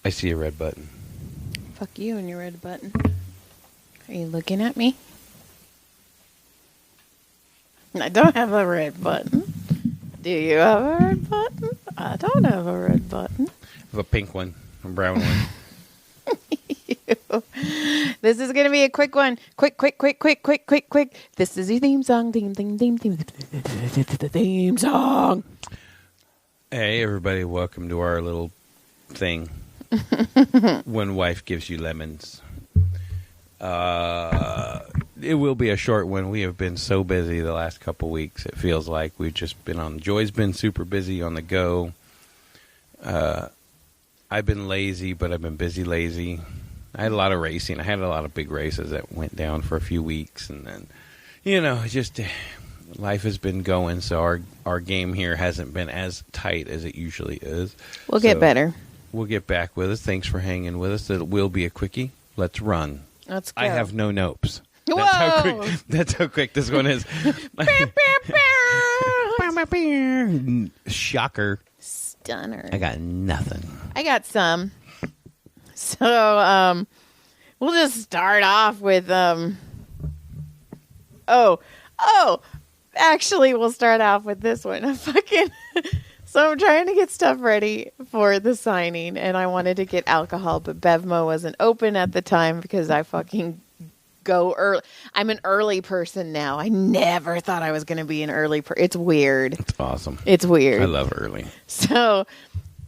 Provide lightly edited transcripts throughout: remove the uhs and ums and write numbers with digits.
I see a red button. Fuck you and your red button. Are you looking at me? I don't have a red button. Do you have a red button? I don't have a red button. I have a pink one, a brown one. This is going to be a quick one. Quick. This is your theme song. Theme song. Hey, everybody. Welcome to our little thing. When wife gives you lemons. It will be a short one. We have been so busy the last couple weeks. It feels like we've just been on. Joy's been super busy on the go. I've been lazy, but I've been busy lazy. I had a lot of racing. I had a lot of big races that went down for a few weeks. And then, just life has been going. So our game here hasn't been as tight as it usually is. We'll get better. We'll get back with us. Thanks for hanging with us. It will be a quickie. Let's run. Let's go. I have no nopes. Whoa! That's how quick this one is. Shocker. Stunner. I got nothing. I got some. So, we'll just start off with, actually, we'll start off with this one. So I'm trying to get stuff ready for the signing, and I wanted to get alcohol, but Bevmo wasn't open at the time because I fucking go early. I'm an early person now. I never thought I was going to be an early person. It's weird. It's awesome. It's weird. I love early. So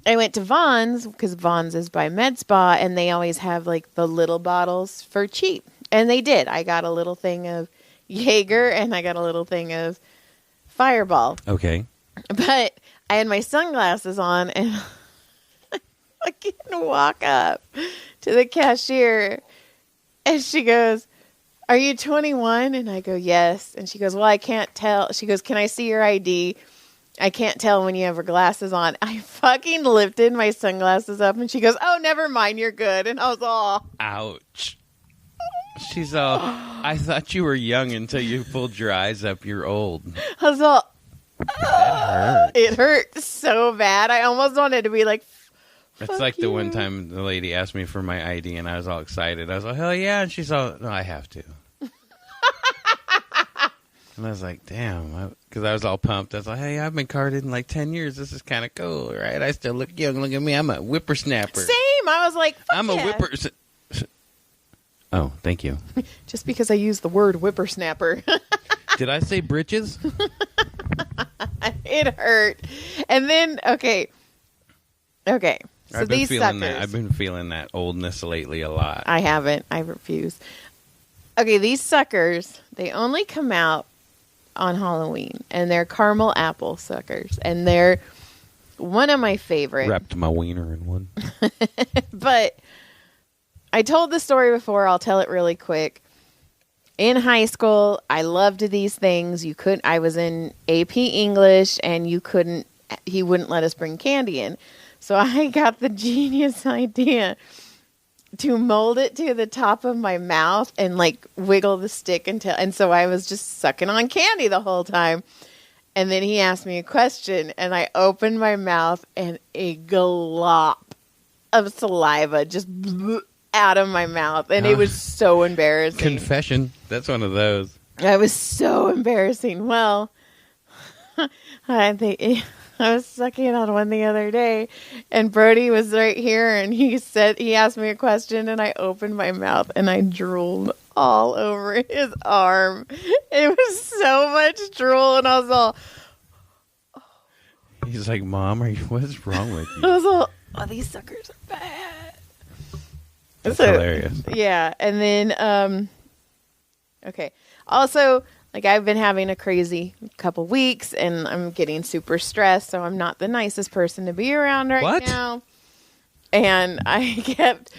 I went to Vaughn's because Vaughn's is by Med Spa, and they always have like the little bottles for cheap. And they did. I got a little thing of Jaeger, and I got a little thing of Fireball. Okay. But I had my sunglasses on, and I fucking walk up to the cashier, and she goes, "Are you 21? And I go, "Yes." And she goes, "Well, I can't tell." She goes, "Can I see your ID? I can't tell when you have your glasses on." I fucking lifted my sunglasses up, and she goes, "Oh, never mind, you're good." And I was all... Ouch. She's all, "I thought you were young until you pulled your eyes up. You're old." I was all... That hurt. It hurt so bad. I almost wanted to be like... It's like the one time the lady asked me for my ID, and I was all excited. I was like, "Hell yeah." And she's all, "No, I have to." And I was like, damn, because I was all pumped. I was like, "Hey, I've been carded in like 10 years. This is kind of cool, right? I still look young. Look at me. I'm a whippersnapper." Same. I was like, I'm a whipper. Oh, thank you. Just because I used the word whippersnapper. Did I say britches? It hurt. And then, okay. So these suckers. I've been feeling that oldness lately a lot. I haven't. I refuse. Okay, these suckers, they only come out on Halloween, and they're caramel apple suckers, and they're one of my favorite. Wrapped my wiener in one. But I told the story before. I'll tell it really quick. In high school, I loved these things. I was in AP English, and he wouldn't let us bring candy in. So I got the genius idea to mold it to the top of my mouth and like wiggle the stick and so I was just sucking on candy the whole time. And then he asked me a question, and I opened my mouth, and a glop of saliva just blew out of my mouth, and it was so embarrassing. Confession. That's one of those. I was so embarrassing. Well, I think I was sucking on one the other day, and Brody was right here, and he asked me a question, and I opened my mouth, and I drooled all over his arm. It was so much drool, and I was all... He's like, "Mom, what's wrong with you?" I was all, "Oh, these suckers are bad." That's hilarious. Yeah, and then, okay. Also... Like, I've been having a crazy couple weeks, and I'm getting super stressed, so I'm not the nicest person to be around right now. And I kept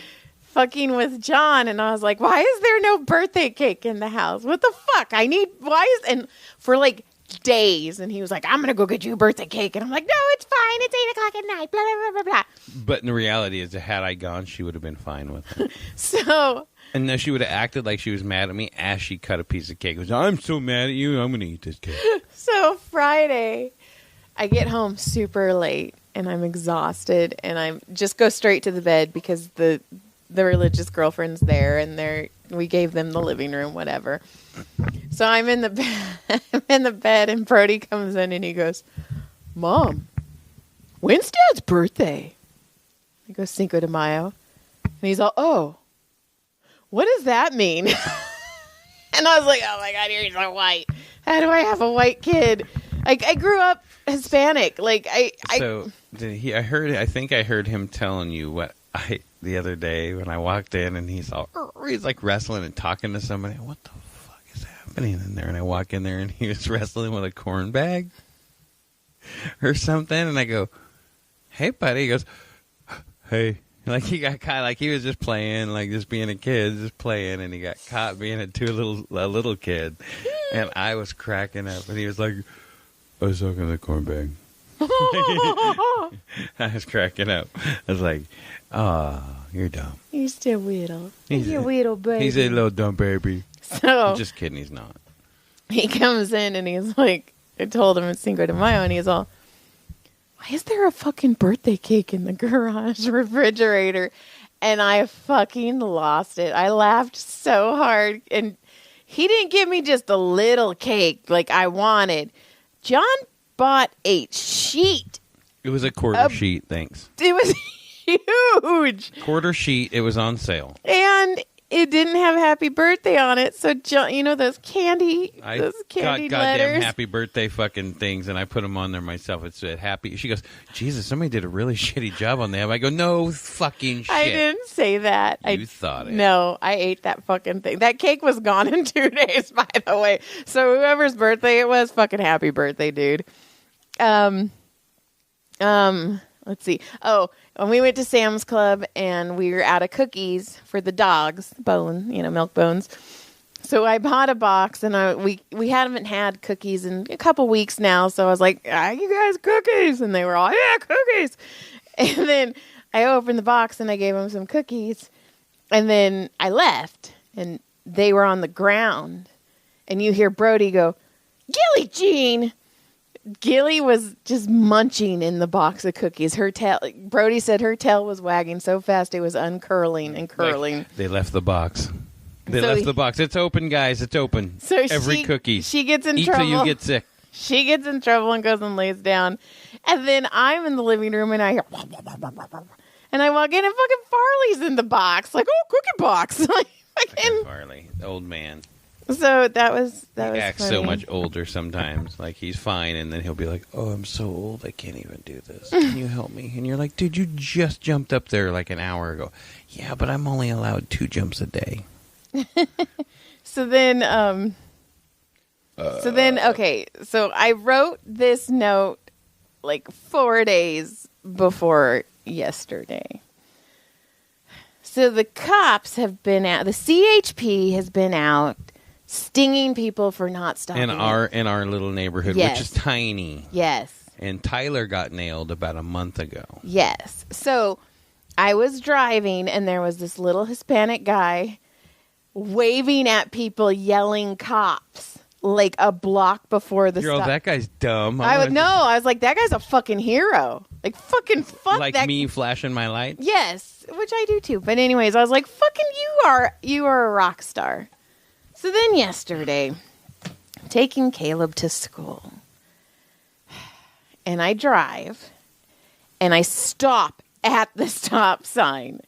fucking with John, and I was like, "Why is there no birthday cake in the house? What the fuck? And for like days, and he was like, "I'm going to go get you a birthday cake." And I'm like, "No, it's fine. It's 8:00 at night, blah, blah, blah, blah, blah." But in the reality is, had I gone, she would have been fine with it. So... And then she would have acted like she was mad at me as she cut a piece of cake. It was, "I'm so mad at you. I'm going to eat this cake." So Friday, I get home super late, and I'm exhausted, and I just go straight to the bed because the religious girlfriend's there, and we gave them the living room, whatever. So I'm in the bed, and Brody comes in and he goes, Mom, when's Dad's birthday? I go, Cinco de Mayo. And he's all, oh, what does that mean? And I was like, oh my God, you're so white. How do I have a white kid? I grew up Hispanic. I think I heard him telling you the other day when I walked in, and he's like wrestling and talking to somebody. What the fuck is happening in there? And I walk in there, and he was wrestling with a corn bag or something. And I go, hey, buddy. He goes, hey. Like he got caught, like he was just playing, like just being a kid, just playing, and he got caught being a little kid. And I was cracking up, and he was like, I was talking to the corn bag. I was cracking up. I was like, oh, you're dumb. You're still weirdo. You're weirdo, baby. He's a little dumb baby. So I'm just kidding, he's not. He comes in and he's like, I told him it's Cinco de Mayo, and he's all, why is there a fucking birthday cake in the garage refrigerator? And I fucking lost it. I laughed so hard, and he didn't give me just a little cake like I wanted. John bought a sheet. It was a quarter sheet, thanks. It was huge. Quarter sheet, it was on sale. And it didn't have happy birthday on it. So, John, those candy got letters. Goddamn happy birthday fucking things, and I put them on there myself. It said happy. She goes, Jesus, somebody did a really shitty job on that. I go, no fucking shit. I didn't say that. You thought it. No, I ate that fucking thing. That cake was gone in 2 days, by the way. So whoever's birthday it was, fucking happy birthday, dude. Let's see. Oh, when we went to Sam's Club and we were out of cookies for the dogs, milk bones. So I bought a box, and we haven't had cookies in a couple weeks now. So I was like, you guys cookies? And they were all, yeah, cookies. And then I opened the box and I gave them some cookies. And then I left, and they were on the ground. And you hear Brody go, Gilly Jean. Gilly was just munching in the box of cookies. Her tail, Brody said her tail was wagging so fast it was uncurling and curling. Like, they left the box. They left the box. It's open, guys. It's open. So every cookie. She gets in Eat trouble. till you get sick. She gets in trouble and goes and lays down. And then I'm in the living room, and I hear, and I walk in, and fucking Farley's in the box. Like, oh, cookie box. Like, fucking Farley, the old man. So that was he acts funny. so much older sometimes. Like, he's fine, and then he'll be like, oh, I'm so old, I can't even do this. Can you help me? And you're like, dude, you just jumped up there like an hour ago. Yeah, but I'm only allowed 2 jumps a day. So then, okay. So I wrote this note like 4 days before yesterday. So the cops have been out. The CHP has been out stinging people for not stopping. In our little neighborhood, yes. which is tiny. Yes. And Tyler got nailed about a month ago. Yes. So I was driving, and there was this little Hispanic guy waving at people, yelling cops, like a block before the stop. That guy's dumb. I was like, that guy's a fucking hero. Like, fucking fuck like that. me flashing my lights? Yes, which I do too. But anyways, I was like, fucking you are a rock star. So then yesterday, taking Caleb to school, and I drive, and I stop at the stop sign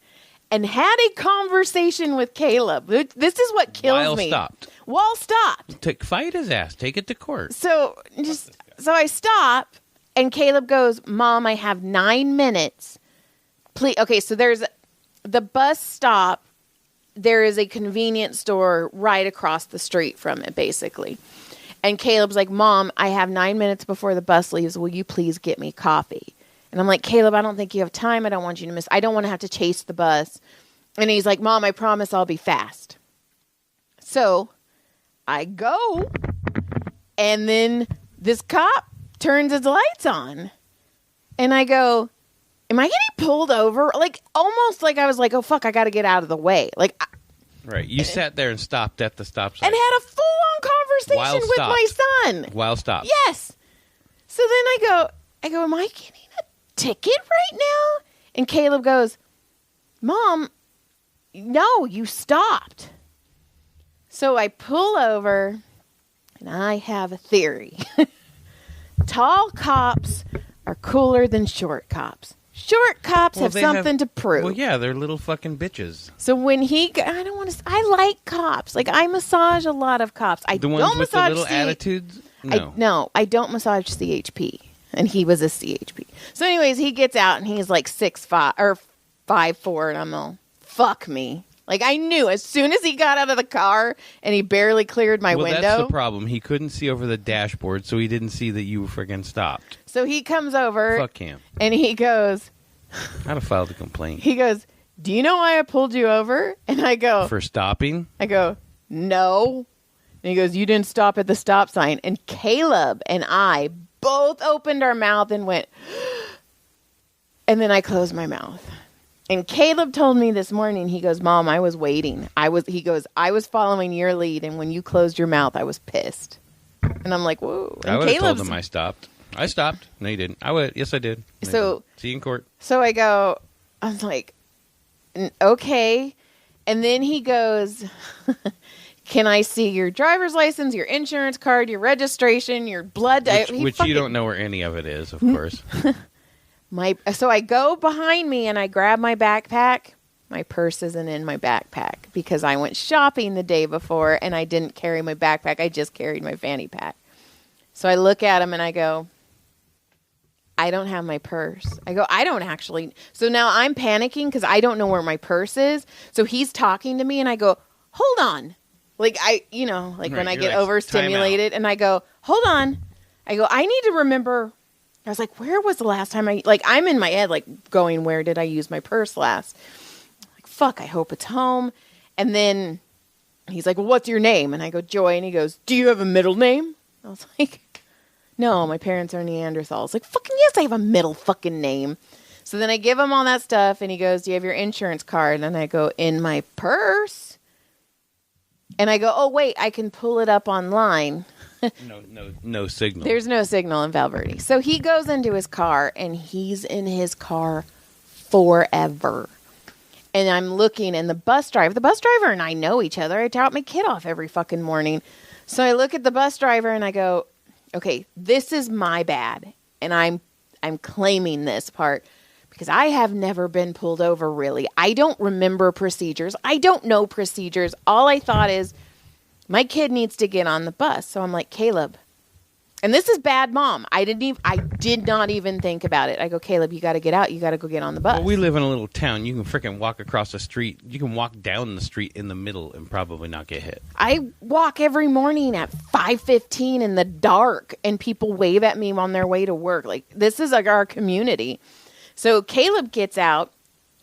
and had a conversation with Caleb. This is what kills me. While stopped. Fight his ass. Take it to court. So I stop, and Caleb goes, Mom, I have 9 minutes. Please. Okay, so there's the bus stop. There is a convenience store right across the street from it, basically. And Caleb's like, Mom, I have 9 minutes before the bus leaves. Will you please get me coffee? And I'm like, Caleb, I don't think you have time. I don't want you to miss. I don't want to have to chase the bus. And he's like, Mom, I promise I'll be fast. So I go, and then this cop turns his lights on. And I go, am I getting pulled over? Like, almost like I was like, oh, fuck, I got to get out of the way. Like, right. You sat there and stopped at the stop sign. And had a full-on conversation with my son. While stopped. Yes. So then I go, am I getting a ticket right now? And Caleb goes, Mom, no, you stopped. So I pull over, and I have a theory. Tall cops are cooler than short cops. Short cops have something to prove. Well, yeah, they're little fucking bitches. So when I like cops. Like, I massage a lot of cops. I The ones don't with massage the little attitudes? No. I don't massage CHP. And he was a CHP. So anyways, he gets out and he's like 6'5" or 5'4", and I'm all, fuck me. Like, I knew as soon as he got out of the car and he barely cleared my window. That's the problem. He couldn't see over the dashboard, so he didn't see that you friggin' stopped. So he comes over. Fuck him. And he goes. I'd have filed a complaint. He goes, do you know why I pulled you over? And I go. For stopping? I go, no. And he goes, you didn't stop at the stop sign. And Caleb and I both opened our mouth and went. And then I closed my mouth. And Caleb told me this morning, he goes, Mom, I was waiting. He goes, I was following your lead, and when you closed your mouth, I was pissed. And I'm like, whoa. And I would have told him I stopped. I stopped. No, you didn't. I would. Yes, I did. So see you in court. So I was like, okay. And then he goes, can I see your driver's license, your insurance card, your registration, your blood? Which you don't know where any of it is, of course. So I go behind me and I grab my backpack. My purse isn't in my backpack because I went shopping the day before and I didn't carry my backpack. I just carried my fanny pack. So I look at him and I go, I don't have my purse. I go, I don't actually. So now I'm panicking because I don't know where my purse is. So he's talking to me and I go, hold on. Like when I get overstimulated and I go, hold on. I go, I need to remember. I was like, where was the last time I'm in my head, like going, where did I use my purse last? Like, fuck, I hope it's home. And then he's like, well, what's your name? And I go, Joy. And he goes, do you have a middle name? I was like, no, my parents are Neanderthals. Like, fucking yes, I have a middle fucking name. So then I give him all that stuff and he goes, do you have your insurance card? And I go, in my purse. And I go, oh, wait, I can pull it up online. No signal. There's no signal in Valverde. So he goes into his car, and he's in his car forever. And I'm looking, and the bus driver and I know each other. I drop my kid off every fucking morning. So I look at the bus driver, and I go, okay, this is my bad. And I'm claiming this part because I have never been pulled over, really. I don't remember procedures. I don't know procedures. All I thought is, my kid needs to get on the bus. So I'm like, Caleb, and this is bad mom. I did not even think about it. I go, Caleb, you got to get out. You got to go get on the bus. Well, we live in a little town. You can freaking walk across the street. You can walk down the street in the middle and probably not get hit. I walk every morning at 5:15 in the dark, and people wave at me on their way to work. Like, this is like our community. So Caleb gets out,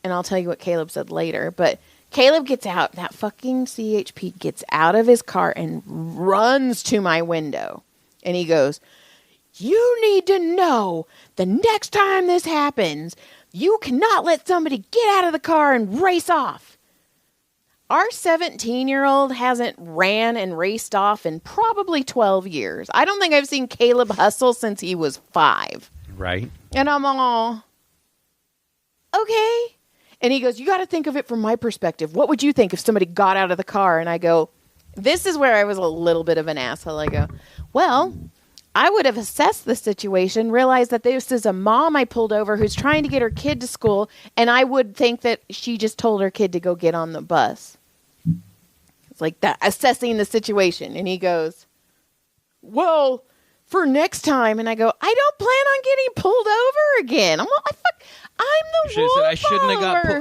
and I'll tell you what Caleb said later, but Caleb gets out. That fucking CHP gets out of his car and runs to my window. And he goes, you need to know the next time this happens, you cannot let somebody get out of the car and race off. Our 17-year-old hasn't ran and raced off in probably 12 years. I don't think I've seen Caleb hustle since he was 5. Right. And I'm all, okay. And he goes, you got to think of it from my perspective. What would you think if somebody got out of the car? And I go, this is where I was a little bit of an asshole. I go, well, I would have assessed the situation, realized that this is a mom I pulled over who's trying to get her kid to school, and I would think that she just told her kid to go get on the bus. It's like that, assessing the situation. And he goes, well, for next time. And I go, I don't plan on getting pulled over again. I'm the rule follower.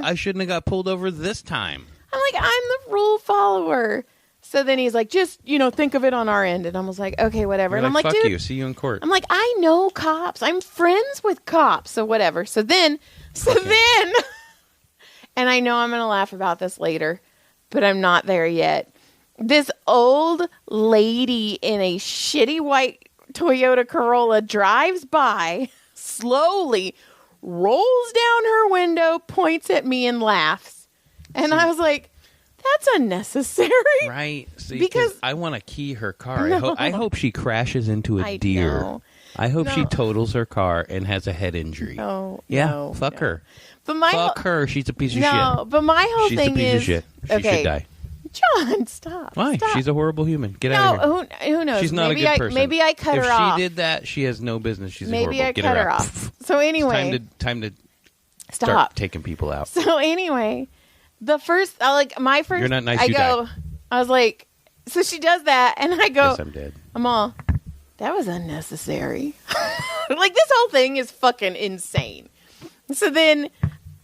I shouldn't have got pulled over this time. I'm like, I'm the rule follower. So then he's like, just, think of it on our end. And I was like, okay, whatever. And I'm like, fuck dude, you. See you in court. I'm like, I know cops. I'm friends with cops. So whatever. So then, and I know I'm going to laugh about this later, but I'm not there yet. This old lady in a shitty white Toyota Corolla drives by slowly, rolls down her window, points at me, and laughs. And I was like, that's unnecessary. Right. See, because I want to key her car. No. I hope she crashes into a deer. Know. I hope she No. totals her car and has a head injury. No, Yeah, no, fuck no. her. But my Fuck her. She's a piece of no, shit. but my whole She's thing a piece is of shit. She okay. should die. John, stop. Why? Stop. She's a horrible human. Get out no. of here. Who knows? She's not maybe a good person. Maybe I cut if her off. If she did that, she has no business. She's Maybe horrible. I Get cut her her out. off. So anyway, Time to stop. start taking people out. So anyway, the first, my first, You're not nice, I you go, die. I was like, so she does that, and I go, Yes, I'm dead. I'm all, that was unnecessary. Like, this whole thing is fucking insane. So then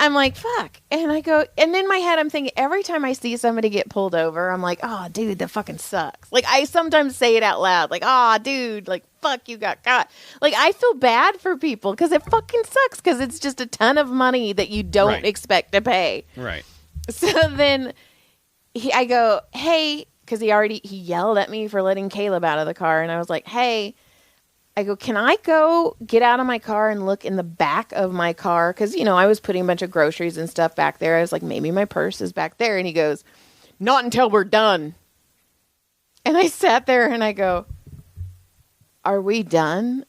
I'm like, fuck. And I go, and in my head, I'm thinking, every time I see somebody get pulled over, I'm like, oh, dude, that fucking sucks. Like, I sometimes say it out loud, like, oh, dude, like, fuck, you got caught. Like, I feel bad for people because it fucking sucks because it's just a ton of money that you don't Right. expect to pay. Right. So then I go, hey, because he yelled at me for letting Caleb out of the car. And I was like, hey, I go, can I go get out of my car and look in the back of my car? Because, I was putting a bunch of groceries and stuff back there. I was like, maybe my purse is back there. And he goes, not until we're done. And I sat there and I go, are we done?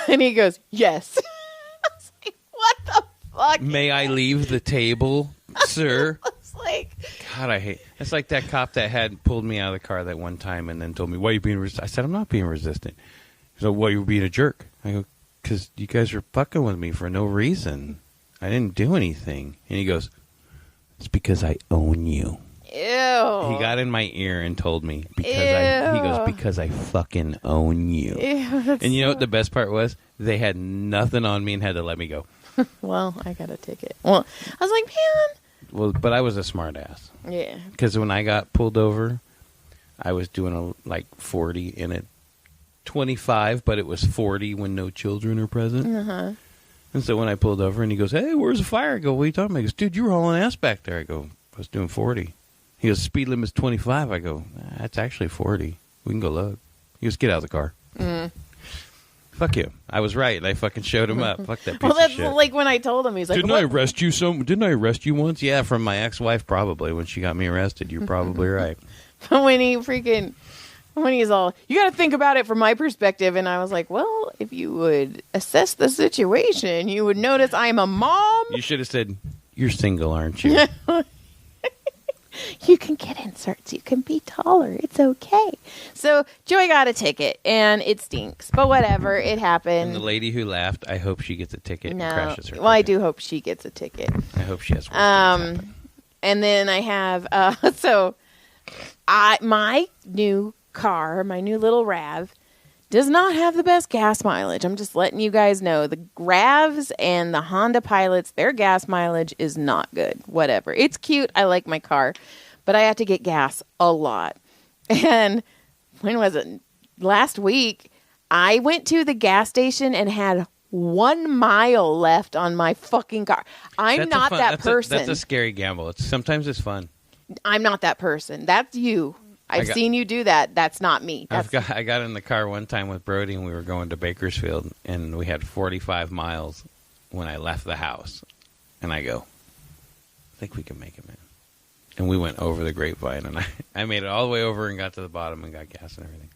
And he goes, yes. I was like, what the fuck? May I leave the table, sir? It's like, God, I hate. It's like that cop that had pulled me out of the car that one time and then told me, "Why are you being resistant?" I said, "I'm not being resistant." So, "Why you were being a jerk?" I go, "Because you guys are fucking with me for no reason. I didn't do anything." And he goes, "It's because I own you." ew. He got in my ear and told me because I fucking own you. Ew, that's And you know so- what the best part was? They had nothing on me and had to let me go. Well, I got a ticket. Well, I was like, Well, but I was a smart ass. man. Yeah. Because when I got pulled over, I was doing like 40 in it. 25, but it was 40 when no children are present. Uh-huh. And so when I pulled over and he goes, "Hey, where's the fire?" I go, "What are you talking about?" He goes, "Dude, you were hauling ass back there." I go, "I was doing 40. He goes, "Speed limit's 25. I go, "That's actually 40. We can go look." He goes, "Get out of the car." Mm. Fuck you. I was right. I fucking showed him up. Fuck that piece Well, that's of shit. like when I told him, he's like, Didn't what? I arrest you once? Yeah, from my ex-wife probably when she got me arrested. You're probably right. when he's all, you got to think about it from my perspective. And I was like, well, if you would assess the situation, you would notice I'm a mom. You should have said, "You're single, aren't you?" You can get inserts. You can be taller. It's okay. So Joey got a ticket, and it stinks. But whatever. It happened. And the lady who laughed, I hope she gets a ticket and No. crashes her. Well, I ticket. do hope she gets a ticket. I hope she has worse things happen. And then I have my new car, my new little RAV, does not have the best gas mileage. I'm just letting you guys know. The RAVs and the Honda Pilots, their gas mileage is not good. Whatever. It's cute. I like my car, but I have to get gas a lot. And when was it? Last week, I went to the gas station and had 1 mile left on my fucking car. I'm That's not that that's person. That's a scary gamble. Sometimes it's fun. I'm not that person. That's you. I've seen you do that. That's not me. I got in the car one time with Brody and we were going to Bakersfield and we had 45 miles when I left the house. And I go, "I think we can make it, man." And we went over the Grapevine and I made it all the way over and got to the bottom and got gas and everything.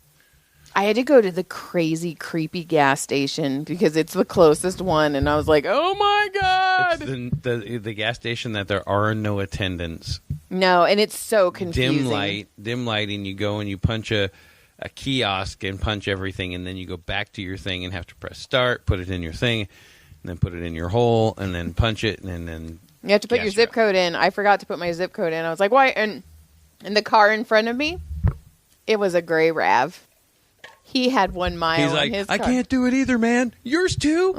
I had to go to the crazy, creepy gas station because it's the closest one. And I was like, oh my God. It's the gas station that there are no attendants. No, and it's so confusing. Dim lighting. You go and you punch a kiosk and punch everything, and then you go back to your thing and have to press start, put it in your thing, and then put it in your hole, and then punch it, and then You have to put gas your zip you code in. I forgot to put my zip code in. I was like, why? And in the car in front of me, it was a gray RAV. He had 1 mile He's on like, his "I car. can't do it either, man. Yours too."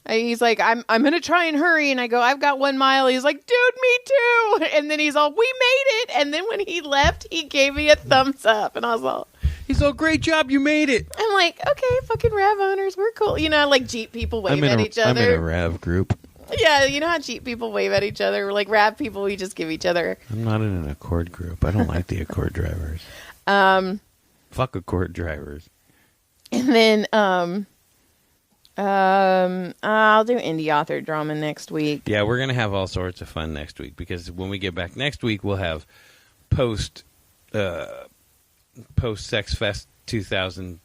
He's like, I'm going to try and hurry. And I go, I've got 1 mile. He's like, dude, me too. And then he's all, we made it. And then when he left, he gave me a thumbs up. And I was all, He's all, "Great job, you made it." I'm like, okay, fucking RAV owners, we're cool. You know, like Jeep people wave at each I'm in a other. RAV group. Yeah, you know how Jeep people wave at each other? Like RAV people, we just give each other. I'm not in an Accord group. I don't like the Accord drivers. Fuck Accord drivers. And then I'll do indie author drama next week. Yeah, we're gonna have all sorts of fun next week because when we get back next week, we'll have post Sex Fest 2000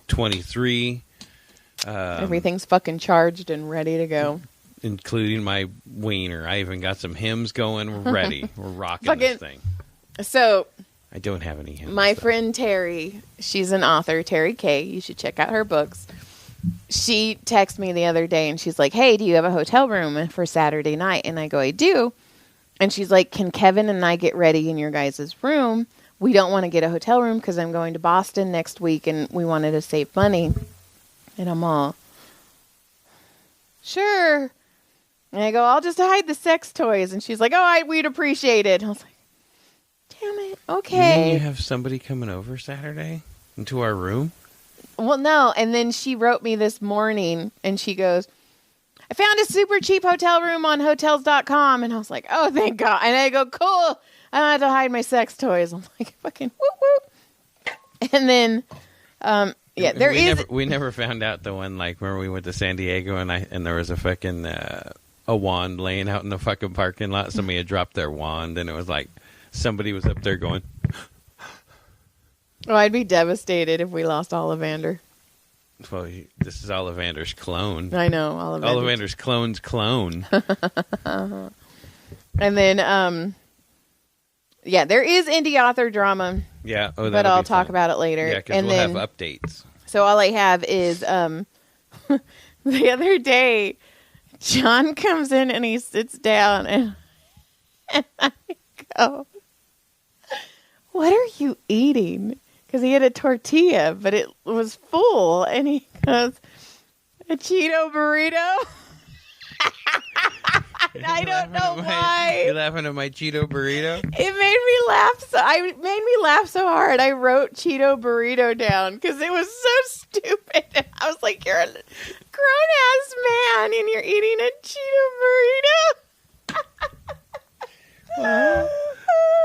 23. Everything's fucking charged and ready to go. Including my wiener. I even got some hymns going. We're ready. We're rocking this thing. So, I don't have any hymns. my friend Terry, she's an author, Terry Kay. You should check out her books. She texted me the other day and she's like, hey, do you have a hotel room for Saturday night? And I go, I do. And she's like, can Kevin and I get ready in your guys' room? We don't want to get a hotel room because I'm going to Boston next week and we wanted to save money. And I'm all, sure. And I go, I'll just hide the sex toys. And she's like, we'd appreciate it. And I was like, damn it. Okay. You mean you have somebody coming over Saturday into our room? Well, no. And then she wrote me this morning and she goes, I found a super cheap hotel room on hotels.com. And I was like, oh, thank God. And I go, cool. I don't have to hide my sex toys. I'm like, fucking whoop, whoop. And then, we never found out the one, like, when we went to San Diego and there was a fucking, a wand laying out in the fucking parking lot. Somebody had dropped their wand and it was like somebody was up there going, oh, I'd be devastated if we lost Ollivander. well, this is Ollivander's clone. I know, Ollivander's clone's clone. And then, there is indie author drama. Yeah, but I'll talk about it later. Yeah, because we'll have updates. So all I have is the other day, John comes in and he sits down and I go, what are you eating? Because he had a tortilla, but it was full. And he goes, a Cheeto burrito? I don't know why. You're laughing at my Cheeto burrito? It made me laugh so hard. I wrote Cheeto burrito down because it was so stupid. And I was like, you're a grown-ass man and you're eating a Cheeto burrito.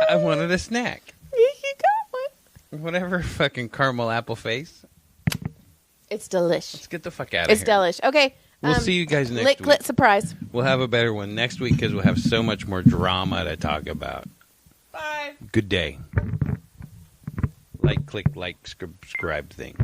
I wanted a snack. You got one. Whatever, fucking caramel apple face. It's delish. Let's get the fuck out of here. It's delish. Okay. We'll see you guys next week. Surprise. We'll have a better one next week because we'll have so much more drama to talk about. Bye. Good day. Click, subscribe thing.